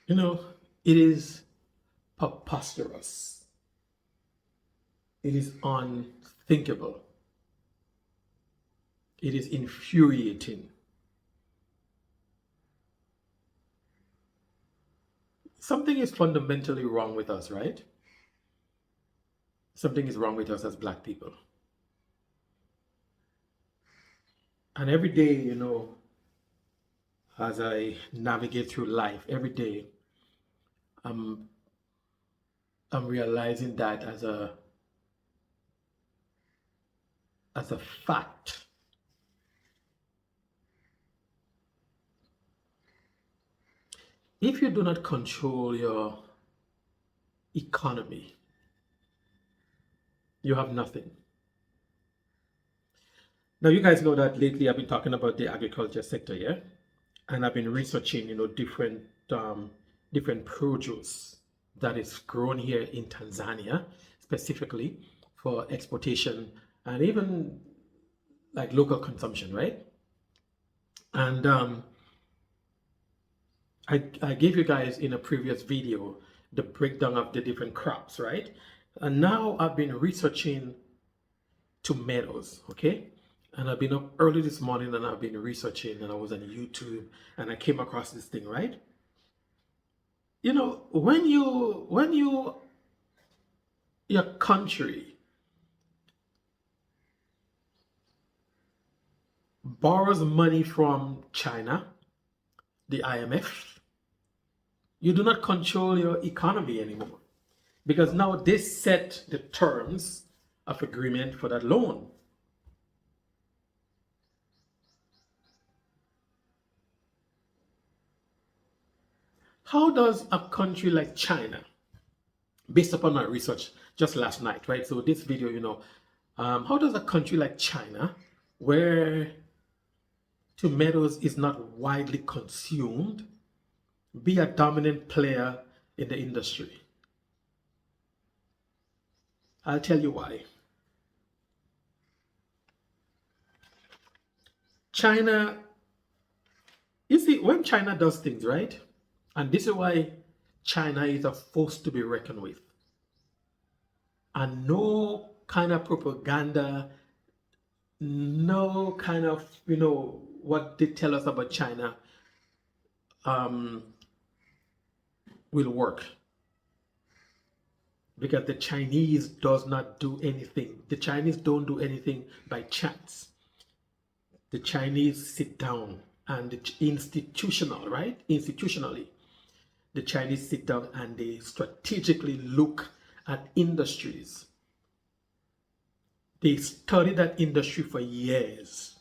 You know, it is preposterous. It is unthinkable. It is infuriating. Something is fundamentally wrong with us, right? Something is wrong with us as Black people. And every day, as I navigate through life, every day, I'm I'm realizing that as a fact. If you do not control your economy, you have nothing. Now, you guys know that lately I've been talking about the agriculture sector, yeah? And I've been researching, um, different produce that is grown here in Tanzania, specifically for exportation and even like local consumption, right? And I gave you guys in a previous video the breakdown of the different crops, right? And now I've been researching tomatoes, okay? And I've been up early this morning and I've been researching and I was on YouTube and I came across this thing, right? When your country borrows money from China, the IMF, you do not control your economy anymore because now they set the terms of agreement for that loan. How does a country like China, based upon my research just last night, right? So this video, how does a country like China, where tomatoes is not widely consumed, be a dominant player in the industry? I'll tell you why. China, you see, when China does things, right? And this is why China is a force to be reckoned with. And no kind of propaganda, no kind of, what they tell us about China um, will work. Because the Chinese does not do anything. The Chinese don't do anything by chance. The Chinese sit down and institutionally, the Chinese sit down and they strategically look at industries. They study that industry for years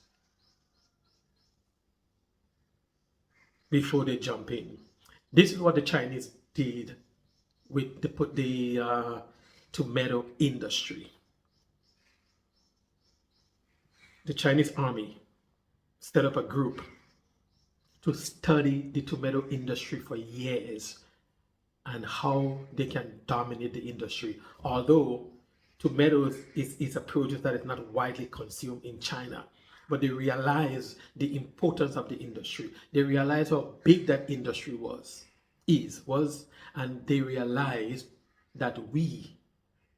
before they jump in. This is what the Chinese did with the tomato industry. The Chinese army set up a group to study the tomato industry for years and how they can dominate the industry. Although tomatoes is a produce that is not widely consumed in China, but they realize the importance of the industry. They realize how big that industry was, and they realized that we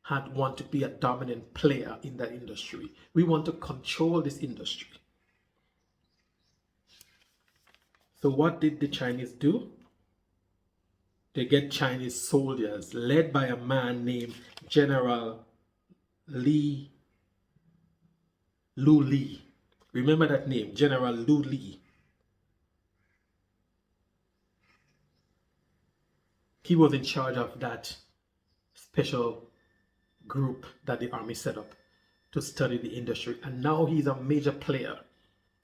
had want to be a dominant player in that industry. We want to control this industry. So what did the Chinese do? They get Chinese soldiers led by a man named General Li Lu Li. Remember that name, General Lu Li. He was in charge of that special group that the army set up to study the industry. And now he's a major player.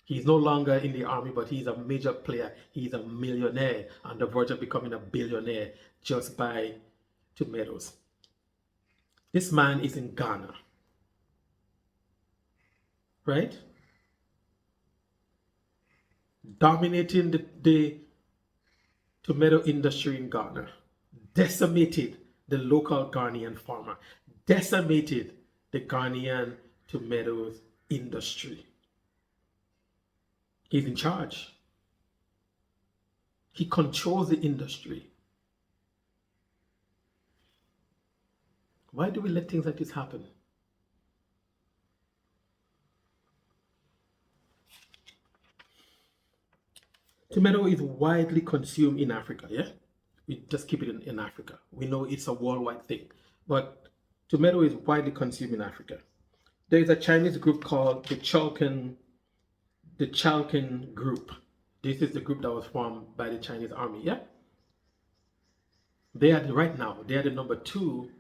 He's no longer in the army, but he's a major player. He's a millionaire on the verge of becoming a billionaire just by tomatoes. This man is in Ghana, right? Dominating the tomato industry in Ghana, decimated the local Ghanaian farmer, decimated the Ghanaian tomatoes industry. He's in charge. He controls the industry. Why do we let things like this happen? Tomato is widely consumed in Africa, yeah? We just keep it in Africa. We know it's a worldwide thing, but tomato is widely consumed in Africa. There is a Chinese group called the Chalkin Group. This is the group that was formed by the Chinese army, yeah? Right now, they are the number 2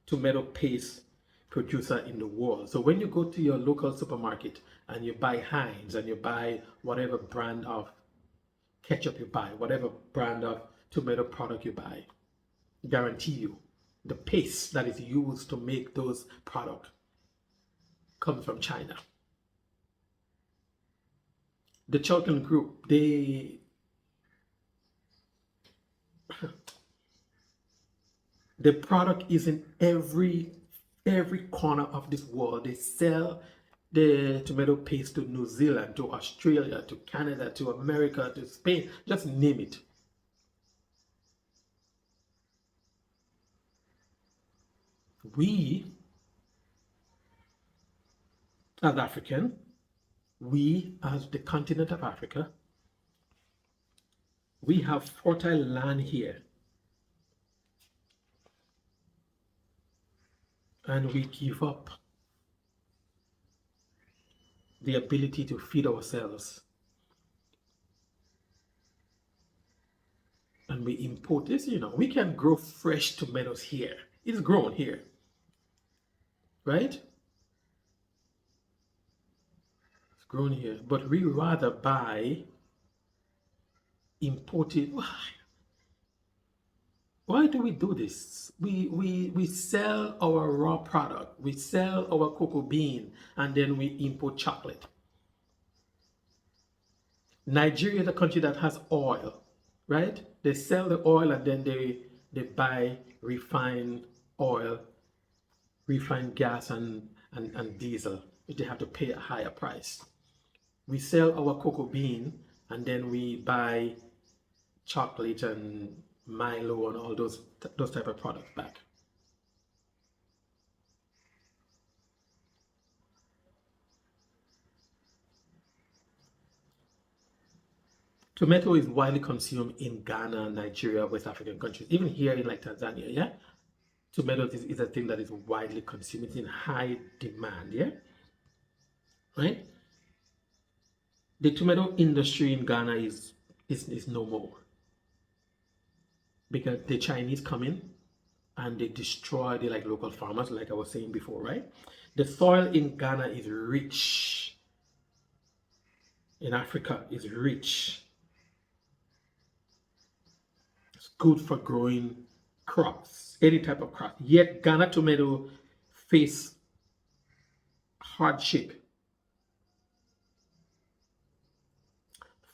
tomato paste producer in the world. So when you go to your local supermarket and you buy Heinz and you buy whatever brand of ketchup you buy, whatever brand of tomato product you buy, guarantee you the paste that is used to make those products comes from China. The Chalkin Group, the product is in every corner of this world. They sell the tomato paste to New Zealand, to Australia, to Canada, to America, to Spain, just name it. We, as African, we as the continent of Africa, we have fertile land here. And we give up the ability to feed ourselves. And we import this, we can grow fresh tomatoes here. It's grown here, right? It's grown here. But we rather buy imported. Why do we do this? We sell our raw product, we sell our cocoa bean, and then we import chocolate. Nigeria is a country that has oil, right? They sell the oil and then they buy refined oil, refined gas and diesel. They have to pay a higher price. We sell our cocoa bean and then we buy chocolate and Milo and all those type of products back. Tomato is widely consumed in Ghana, Nigeria, West African countries, even here in like Tanzania, yeah? Tomato is a thing that is widely consumed. It's in high demand, yeah? Right? The tomato industry in Ghana is no more because the Chinese come in and they destroy the local farmers, like I was saying before, right? The soil in Ghana is rich. In Africa is rich. It's good for growing crops, any type of crop. Yet Ghana tomato face hardship.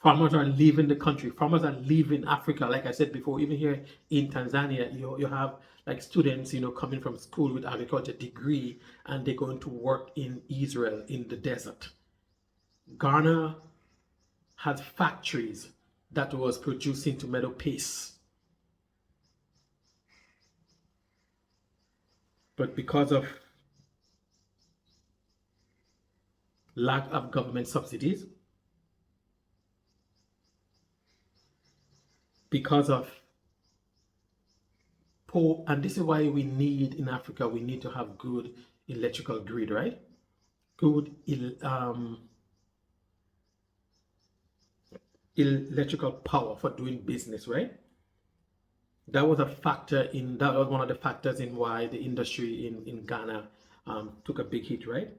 Farmers are leaving the country. Farmers are leaving Africa. Like I said before, even here in Tanzania, you have like students, coming from school with agriculture degree, and they're going to work in Israel in the desert. Ghana has factories that was producing tomato paste. But because of lack of government subsidies, because of poor, and this is why we need in Africa, we need to have good electrical grid, right? Good electrical power for doing business, right? That was one of the factors in why the industry in Ghana took a big hit, right?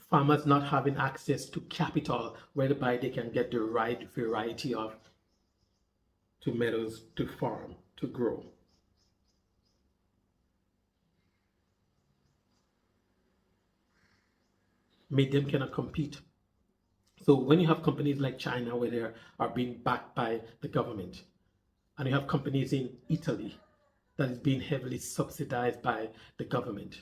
Farmers not having access to capital whereby they can get the right variety of tomatoes to farm, to grow. Made them cannot compete. So when you have companies like China where they are being backed by the government, and you have companies in Italy that is being heavily subsidized by the government,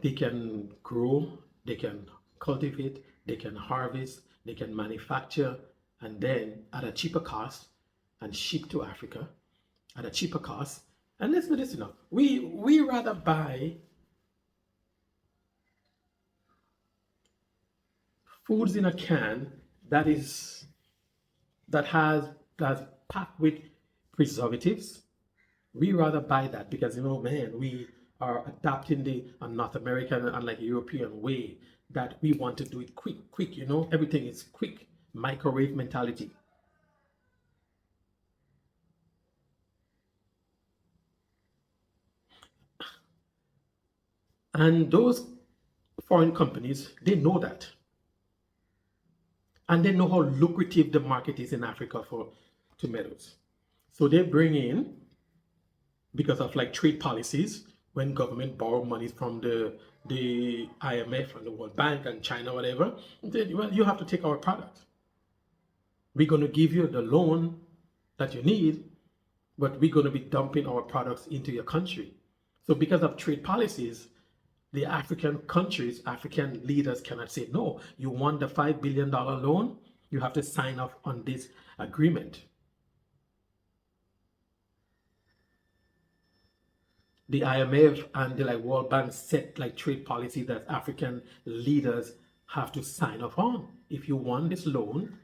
they can grow, they can cultivate, they can harvest, they can manufacture, and then at a cheaper cost, and shipped to Africa at a cheaper cost. And listen to this, we rather buy foods in a can that is that has that's packed with preservatives. We rather buy that because man, we are adapting the North American and like European way that we want to do it quick. Everything is quick, microwave mentality. And those foreign companies, they know that. And they know how lucrative the market is in Africa for tomatoes. So they bring in, because of like trade policies, when government borrow money from the IMF and the World Bank and China, whatever, well, you have to take our product. We're going to give you the loan that you need, but we're going to be dumping our products into your country. So because of trade policies, the African countries, African leaders cannot say, no, you want the $5 billion loan, you have to sign off on this agreement. The IMF and the World Bank set trade policy that African leaders have to sign off on. If you want this loan,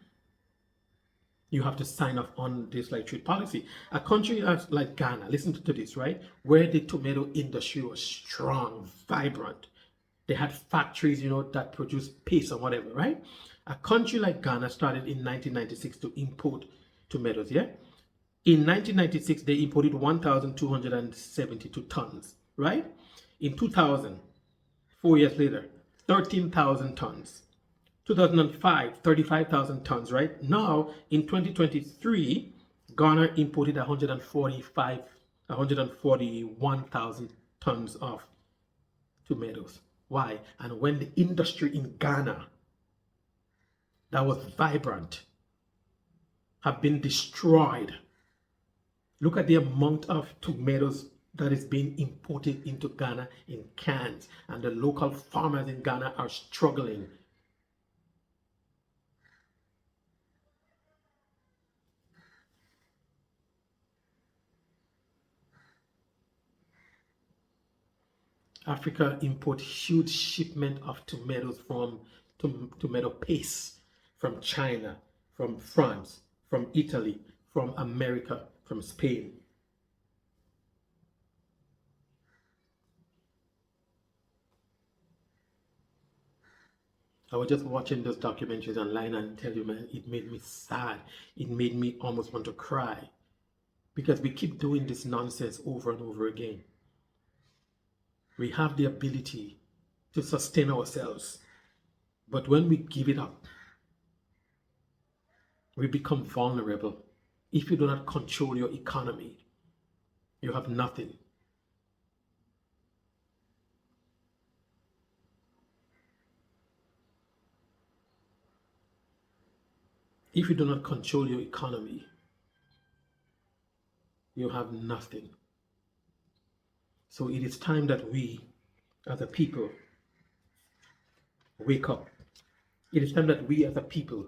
you have to sign off on this trade policy. A country like Ghana, listen to this, right? Where the tomato industry was strong, vibrant. They had factories, that produce paste or whatever, right? A country like Ghana started in 1996 to import tomatoes, yeah? In 1996, they imported 1,272 tons, right? In 2000, 4 years later, 13,000 tons. 2005, 35,000 tons, right? Now, in 2023, Ghana imported 141,000 tons of tomatoes. Why? And when the industry in Ghana that was vibrant have been destroyed, look at the amount of tomatoes that is being imported into Ghana in cans, and the local farmers in Ghana are struggling. Africa import huge shipment of tomatoes from tomato paste from China, from France, from Italy, from America, from Spain. I was just watching those documentaries online and tell you, man, it made me sad. It made me almost want to cry because we keep doing this nonsense over and over again. We have the ability to sustain ourselves, but when we give it up, we become vulnerable. If you do not control your economy, you have nothing. If you do not control your economy, you have nothing. So it is time that we, as a people, wake up. It is time that we, as a people,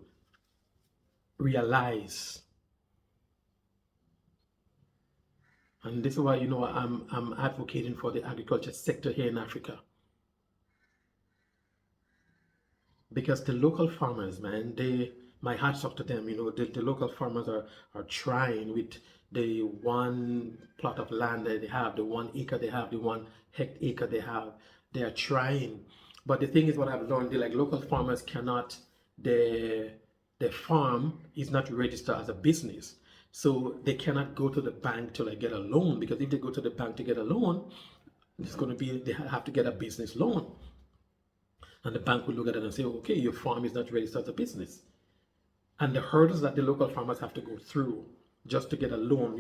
realize. And this is why, I'm advocating for the agriculture sector here in Africa. Because the local farmers, man, my hat's off to them. The local farmers are trying with the one plot of land that they have, the 1 acre they have, the 1 acre they have. They are trying. But the thing is, what I've learned, the local farmers cannot, their farm is not registered as a business. So they cannot go to the bank to get a loan, because if they go to the bank to get a loan, it's going to be, they have to get a business loan. And the bank will look at it and say, okay, your farm is not registered as a business. And the hurdles that the local farmers have to go through just to get a loan,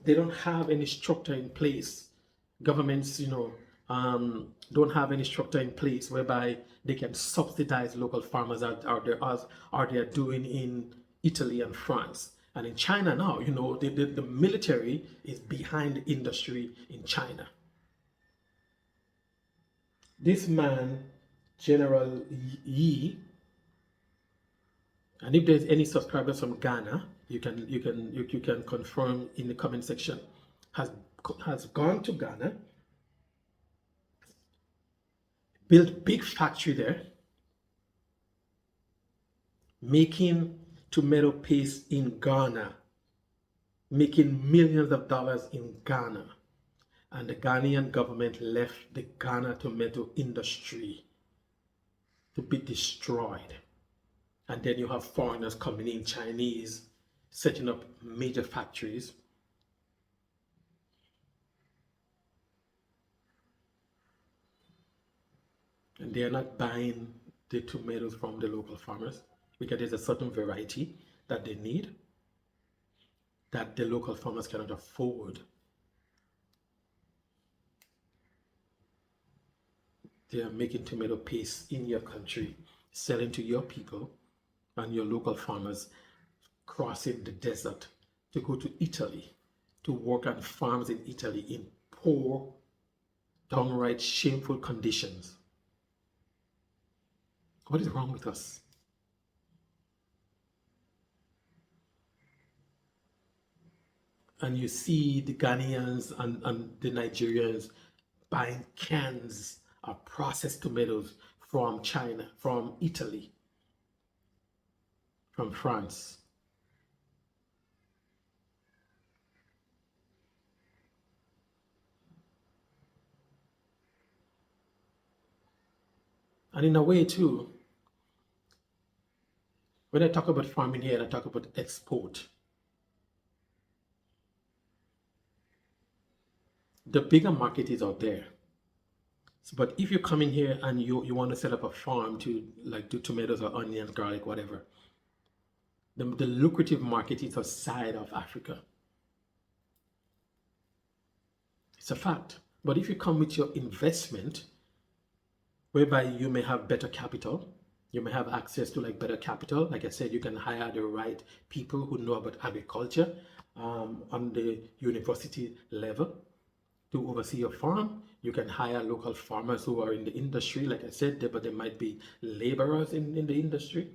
they don't have any structure in place. Governments, don't have any structure in place whereby they can subsidize local farmers as they are doing in Italy and France. And in China now, the military is behind the industry in China. This man, General Yi, And if there's any subscribers from Ghana, you can confirm in the comment section. Has gone to Ghana, built big factory there, making tomato paste in Ghana, making millions of dollars in Ghana. And the Ghanaian government left the Ghana tomato industry to be destroyed. And then you have foreigners coming in, Chinese, setting up major factories. And they are not buying the tomatoes from the local farmers because there's a certain variety that they need that the local farmers cannot afford. They are making tomato paste in your country, selling to your people, and your local farmers crossing the desert to go to Italy to work on farms in Italy in poor, downright shameful conditions. What is wrong with us? And you see the Ghanaians and the Nigerians buying cans of processed tomatoes from China, from Italy, from France. And in a way too, when I talk about farming here and I talk about export, the bigger market is out there. So, but if you come in here and you want to set up a farm to like do tomatoes or onions, garlic, whatever, the lucrative market is outside of Africa. It's a fact. But if you come with your investment, whereby you may have better capital, you may have access to like better capital. Like I said, you can hire the right people who know about agriculture on the university level to oversee your farm. You can hire local farmers who are in the industry, like I said, but they might be laborers in the industry.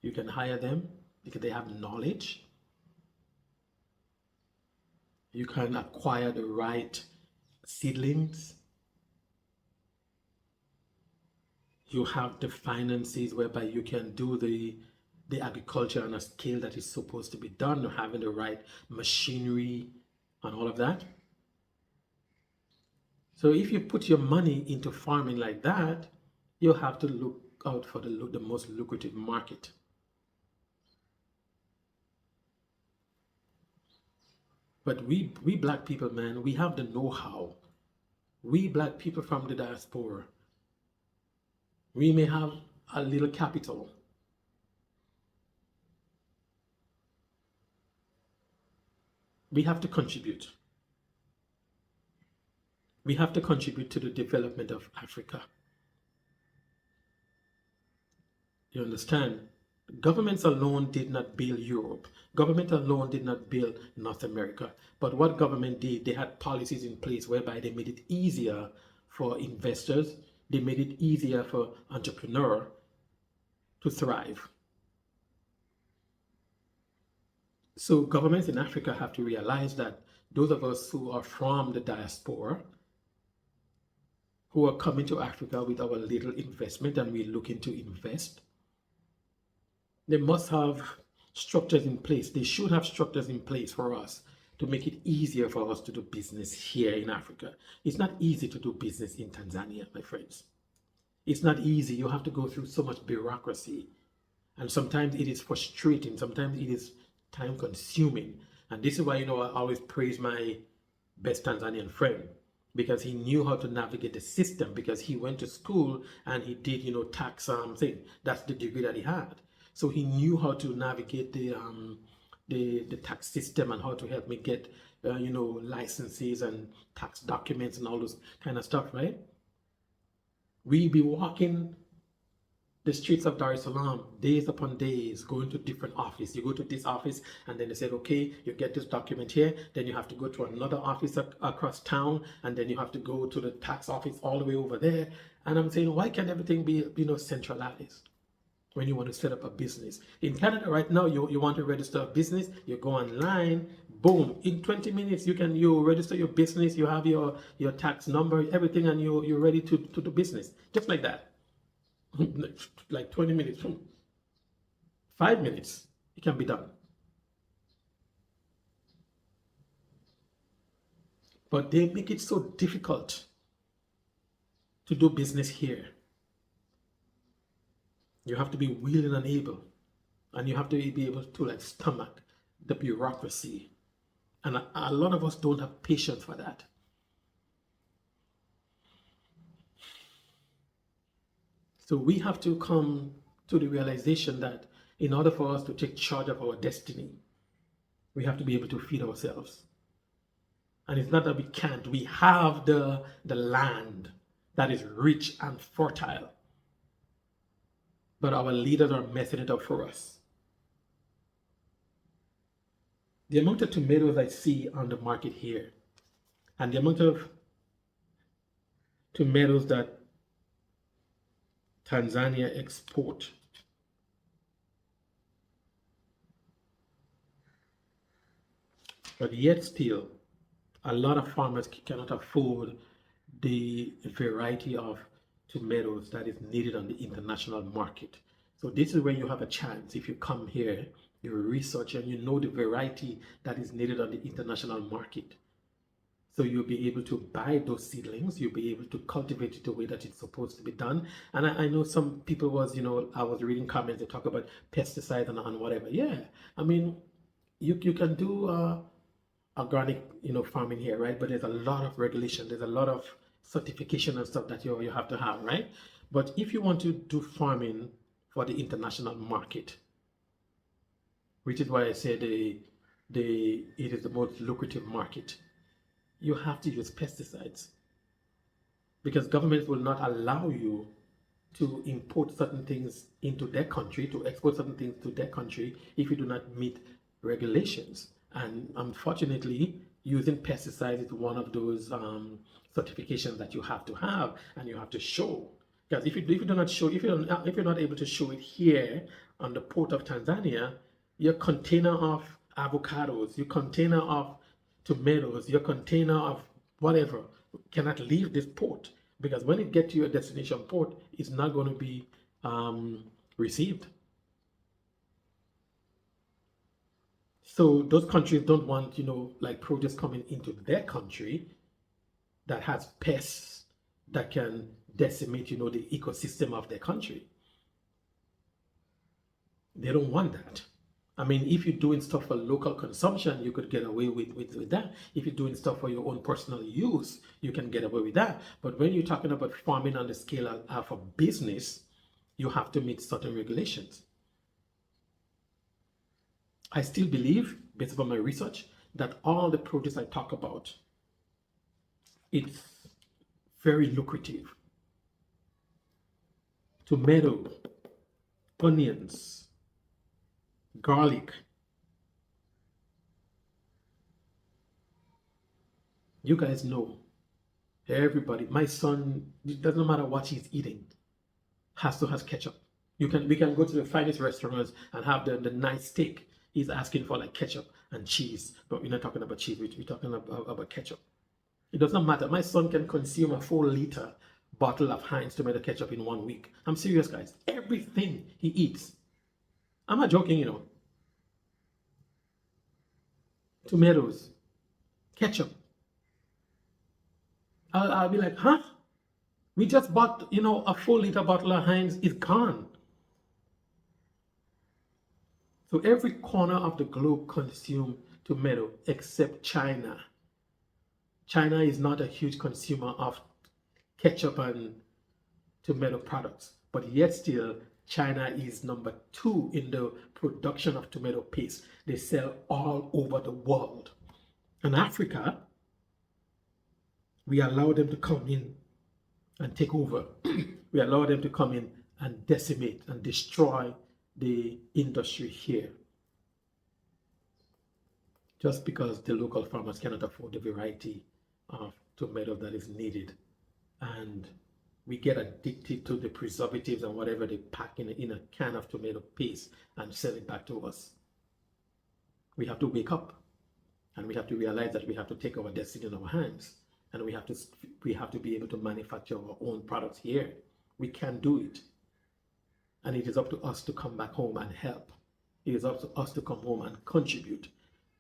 You can hire them because they have knowledge. You can acquire the right seedlings. You have the finances whereby you can do the agriculture on a scale that is supposed to be done, having the right machinery and all of that. So if you put your money into farming like that, you have to look out for the most lucrative market. But we black people, man, we have the know-how. We black people from the diaspora, we may have a little capital. We have to contribute. We have to contribute to the development of Africa. You understand? Governments alone did not build Europe. Government alone did not build North America. But what government did, they had policies in place whereby they made it easier for investors. They made it easier for entrepreneurs to thrive. So governments in Africa have to realize that those of us who are from the diaspora, who are coming to Africa with our little investment and we're looking to invest, they must have structures in place. They should have structures in place for us to make it easier for us to do business here in Africa. It's not easy to do business in Tanzania, my friends. It's not easy. You have to go through so much bureaucracy. And sometimes it is frustrating. Sometimes it is time consuming. And this is why, I always praise my best Tanzanian friend, because he knew how to navigate the system, because he went to school and he did, tax thing. That's the degree that he had. So he knew how to navigate the tax system and how to help me get, licenses and tax documents and all those kind of stuff, right? We be walking the streets of Dar es Salaam days upon days, going to different offices. You go to this office and then they said, okay, you get this document here. Then you have to go to another office across town. And then you have to go to the tax office all the way over there. And I'm saying, why can't everything be, centralized? when you want to set up a business. In Canada right now, you want to register a business, you go online, boom, in 20 minutes you register your business, you have your tax number, everything, and you're ready to do business. Just like that. Like 20 minutes, 5 minutes, it can be done. But they make it so difficult to do business here. You have to be willing and able, and you have to be able to like stomach the bureaucracy. And a lot of us don't have patience for that. So we have to come to the realization that in order for us to take charge of our destiny, we have to be able to feed ourselves. And it's not that we can't. We have the land that is rich and fertile. But our leaders are messing it up for us. The amount of tomatoes I see on the market here, and the amount of tomatoes that Tanzania export, but yet still, a lot of farmers cannot afford the variety of tomatoes that is needed on the international market. So this is where you have a chance. If you come here, you research and you know the variety that is needed on the international market. So you'll be able to buy those seedlings, you'll be able to cultivate it the way that it's supposed to be done. And I know some people was, I was reading comments, they talk about pesticides and whatever. Yeah, I mean, you can do organic, farming here, right? But there's a lot of regulation, there's a lot of certification and stuff that you have to have, right? But if you want to do farming for the international market, which is why I say it is the most lucrative market, you have to use pesticides, because governments will not allow you to import certain things into their country, to export certain things to their country, if you do not meet regulations. And unfortunately, using pesticides is one of those certifications that you have to have, and you have to show. Because if you do not show, if you're not able to show it here on the port of Tanzania, your container of avocados, your container of tomatoes, your container of whatever cannot leave this port, because when it gets to your destination port, it's not going to be received. So those countries don't want, like produce coming into their country that has pests that can decimate, the ecosystem of their country. They don't want that. I mean, if you're doing stuff for local consumption, you could get away with that. If you're doing stuff for your own personal use, you can get away with that. But when you're talking about farming on the scale of a business, you have to meet certain regulations. I still believe, based upon my research, that all the produce I talk about, it's very lucrative. Tomato, onions, garlic. You guys know, everybody, my son, it doesn't matter what he's eating, has to have ketchup. We can go to the finest restaurants and have the nice steak. He's asking for like ketchup and cheese, but we're not talking about cheese, we're talking about ketchup. It doesn't matter. My son can consume a 4-liter bottle of Heinz tomato ketchup in 1 week. I'm serious, guys. Everything he eats. I'm not joking, Tomatoes, ketchup. I'll be like, huh? We just bought, a 4-liter bottle of Heinz. It's gone. So every corner of the globe consumes tomato except China. China is not a huge consumer of ketchup and tomato products, but yet still China is number 2 in the production of tomato paste. They sell all over the world. In Africa, we allow them to come in and take over. We allow them to come in and decimate and destroy the industry here, just because the local farmers cannot afford the variety of tomato that is needed. And We get addicted to the preservatives and whatever they pack in a can of tomato paste and sell it back to us. We have to wake up, and we have to realize that we have to take our destiny in our hands, and we have to be able to manufacture our own products here. We can do it, and it is up to us to come back home and help. It is up to us to come home and contribute,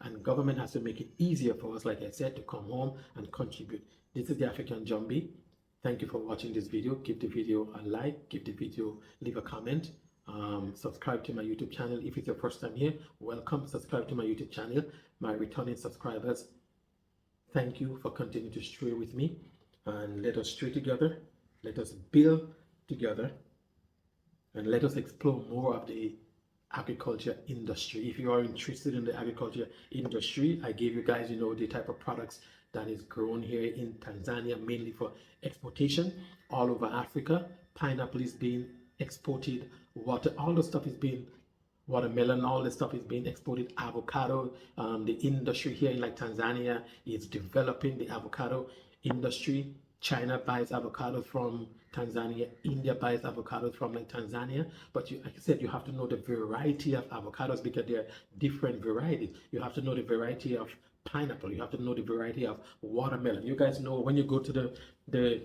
and government has to make it easier for us, like I said, to come home and contribute. This is the African Jumbie. Thank you for watching this video. Give the video a like, give the video, leave a comment. Subscribe to my YouTube channel. If it's your first time here, welcome. Subscribe to my YouTube channel. My returning subscribers, thank you for continuing to stray with me, and let us stray together. Let us build together, and let us explore more of the agriculture industry. If you are interested in the agriculture industry, I gave you guys, the type of products that is grown here in Tanzania, mainly for exportation all over Africa. Pineapple is being exported, all the stuff is being, watermelon, all this stuff is being exported. Avocado, the industry here in like Tanzania is developing the avocado industry. China buys avocados from Tanzania. India buys avocados from like Tanzania. But like I said, you have to know the variety of avocados, because there are different varieties. You have to know the variety of pineapple. You have to know the variety of watermelon. You guys know when you go to the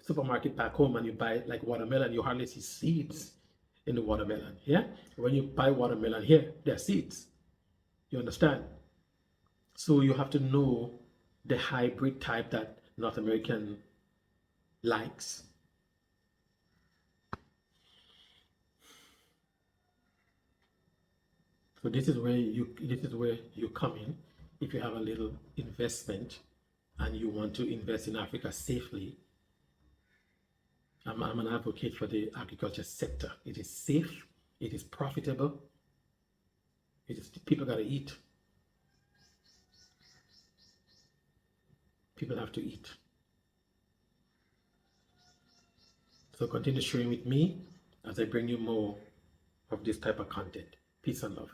supermarket back home and you buy like watermelon, you hardly see seeds in the watermelon. Yeah, when you buy watermelon here, there are seeds. You understand? So you have to know the hybrid type that North American likes. So this is where you come in. If you have a little investment and you want to invest in Africa safely, I'm an advocate for the agriculture sector. It is safe, it is profitable, people gotta eat. People have to eat. So continue sharing with me as I bring you more of this type of content. Peace and love.